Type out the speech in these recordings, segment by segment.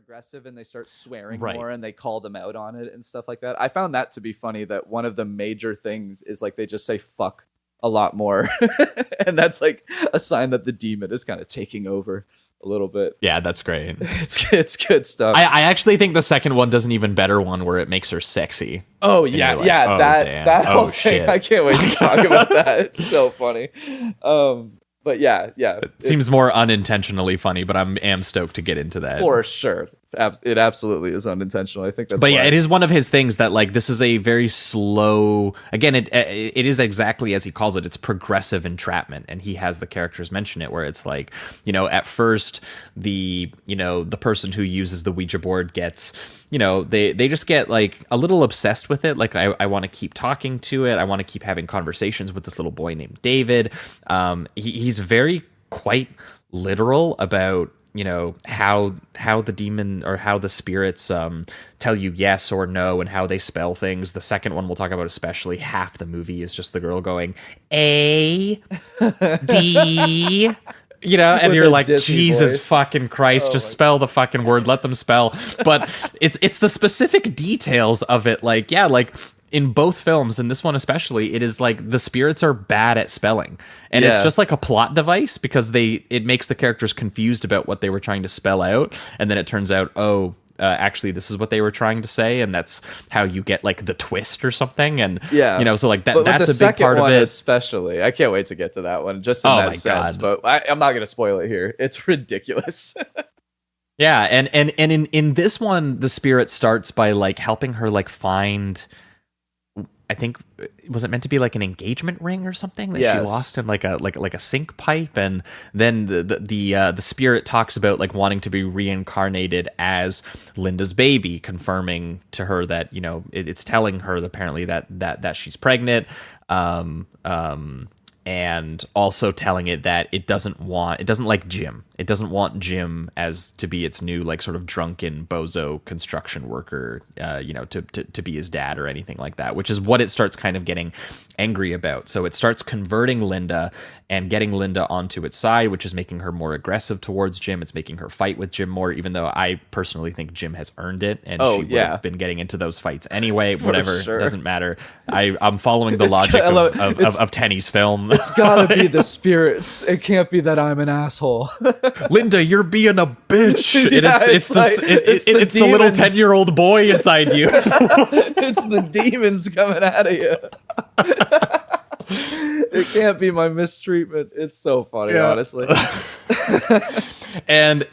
aggressive and they start swearing Right. more and they call them out on it and stuff like that. I found that to be funny, that one of the major things is like they just say fuck a lot more. And that's like a sign that the demon is kind of taking over a little bit. Yeah, that's great. It's good stuff. I actually think the second one does an even better one where it makes her sexy. Oh yeah, like, yeah, oh, that damn. that Oh, whole thing. shit. I can't wait to talk about that. It's so funny. But yeah, It seems more unintentionally funny, but I am stoked to get into that. for sure. It absolutely is unintentional. I think that's. But yeah, why. it is one of his things that like this is a very slow. Again, it is exactly as he calls it. It's progressive entrapment, and he has the characters mention it where it's like, you know, at first the person who uses the Ouija board gets, you know, they just get like a little obsessed with it. Like I want to keep talking to it. I want to keep having conversations with this little boy named David. He's very quite literal about, you know, how the demon or how the spirits tell you yes or no and how they spell things. The second one we'll talk about, especially, half the movie is just the girl going A D, you know, and With you're a like, Disney Jesus voice. fucking Christ, just spell the fucking word, let them spell. But it's the specific details of it, like, yeah, like in both films, and this one especially, it is like the spirits are bad at spelling, and it's just like a plot device because it makes the characters confused about what they were trying to spell out, and then it turns out, actually this is what they were trying to say, and that's how you get like the twist or something. And you know, so like that, that's a big part of it. Especially, I can't wait to get to that one. Just in that sense, but I'm not going to spoil it here. It's ridiculous. Yeah, and in this one, the spirit starts by like helping her like find, I think, was it meant to be like an engagement ring or something that she lost in like a sink pipe, and then the spirit talks about like wanting to be reincarnated as Linda's baby, confirming to her that, you know, it's telling her apparently that she's pregnant, and also telling it that it doesn't like Jim. It doesn't want Jim as to be its new like sort of drunken bozo construction worker, you know, to be his dad or anything like that, which is what it starts kind of getting angry about. So it starts converting Linda and getting Linda onto its side, which is making her more aggressive towards Jim. It's making her fight with Jim more, even though I personally think Jim has earned it, and she would have been getting into those fights anyway. Whatever, doesn't matter. I'm following the logic of Tenny's film. It's gotta be the spirits. It can't be that I'm an asshole. Linda, you're being a bitch. It's the little 10-year-old boy inside you. It's the demons coming out of you. It can't be my mistreatment. It's so funny, honestly. And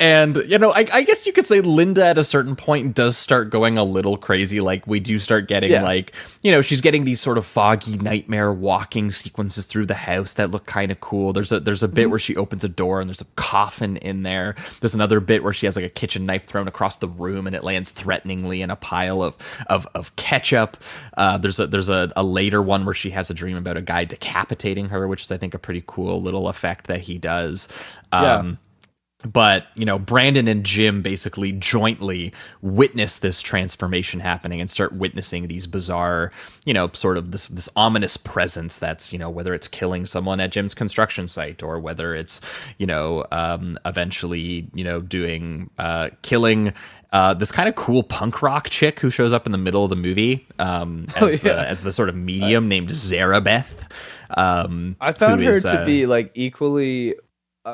you know, I guess you could say Linda at a certain point does start going a little crazy. Like we do start getting like, you know, she's getting these sort of foggy nightmare walking sequences through the house that look kind of cool. There's a bit where she opens a door and there's a coffin in there. There's another bit where she has like a kitchen knife thrown across the room and it lands threateningly in a pile of ketchup. There's a later one where she has a dream about a guy decapitating her, which is I think a pretty cool little effect that he does. But, you know, Brandon and Jim basically jointly witness this transformation happening and start witnessing these bizarre, you know, sort of this ominous presence that's, you know, whether it's killing someone at Jim's construction site or whether it's, you know, eventually, you know, doing killing this kind of cool punk rock chick who shows up in the middle of the movie as the sort of medium named Zarabeth. I found her to be like equally...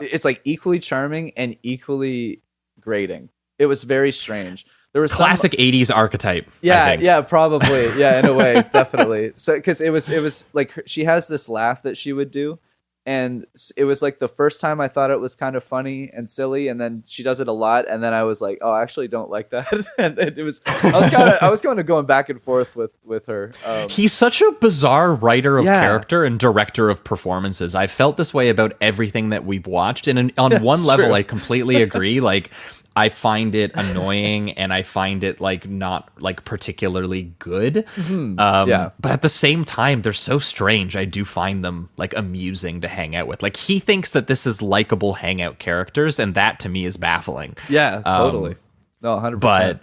it's like equally charming and equally grating. It was very strange. There was classic 80s archetype. Yeah, probably. Yeah, in a way, definitely. So because it was like she has this laugh that she would do, and it was like the first time I thought it was kind of funny and silly, and then she does it a lot, and then I was like, oh, I actually don't like that. And it was I was kind of going back and forth with her. He's such a bizarre writer of character and director of performances. I felt this way about everything that we've watched, and on one level, true. I completely agree. Like, I find it annoying and I find it like not like particularly good. But at the same time, they're so strange. I do find them like amusing to hang out with. Like he thinks that this is likable hangout characters, and that to me is baffling. Yeah, totally. No, 100%. But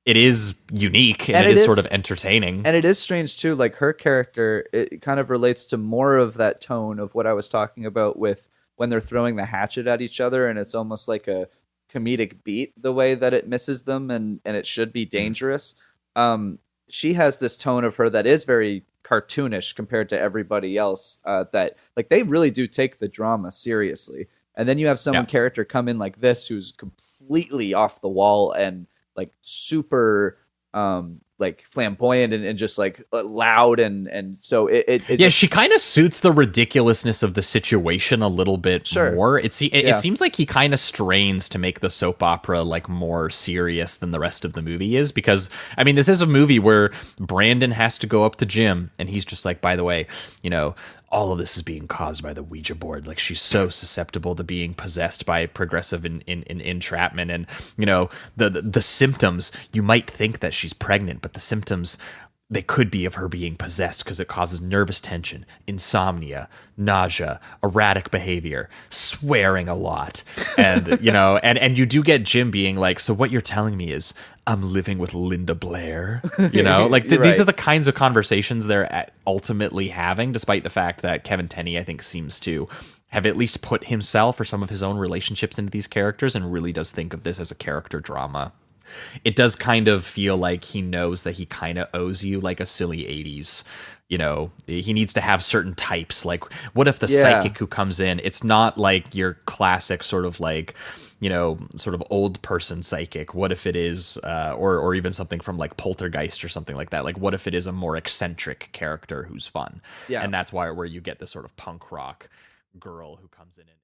it is unique and it is sort of entertaining. And it is strange too. Like her character, it kind of relates to more of that tone of what I was talking about with when they're throwing the hatchet at each other, and it's almost like a comedic beat the way that it misses them, and it should be dangerous. She has this tone of her that is very cartoonish compared to everybody else, that like they really do take the drama seriously. And then you have someone character come in like this who's completely off the wall and like super like flamboyant and just like loud, and so it just, she kind of suits the ridiculousness of the situation a little bit more. It seems like he kind of strains to make the soap opera like more serious than the rest of the movie is, because I mean, this is a movie where Brandon has to go up to Jim and he's just like, by the way, you know, all of this is being caused by the Ouija board. Like, she's so susceptible to being possessed by progressive in entrapment. And, you know, the symptoms, you might think that she's pregnant, but the symptoms, they could be of her being possessed because it causes nervous tension, insomnia, nausea, erratic behavior, swearing a lot. And, you know, and you do get Jim being like, so what you're telling me is I'm living with Linda Blair, you know, like these are the kinds of conversations they're ultimately having, despite the fact that Kevin Tenney, I think, seems to have at least put himself or some of his own relationships into these characters and really does think of this as a character drama. It does kind of feel like he knows that he kind of owes you like a silly 80s, you know, he needs to have certain types. Like, what if the psychic who comes in, it's not like your classic sort of like, you know, sort of old person psychic. What if it is, or even something from like Poltergeist or something like that? Like, what if it is a more eccentric character who's fun? Yeah. And that's where you get this sort of punk rock girl who comes in and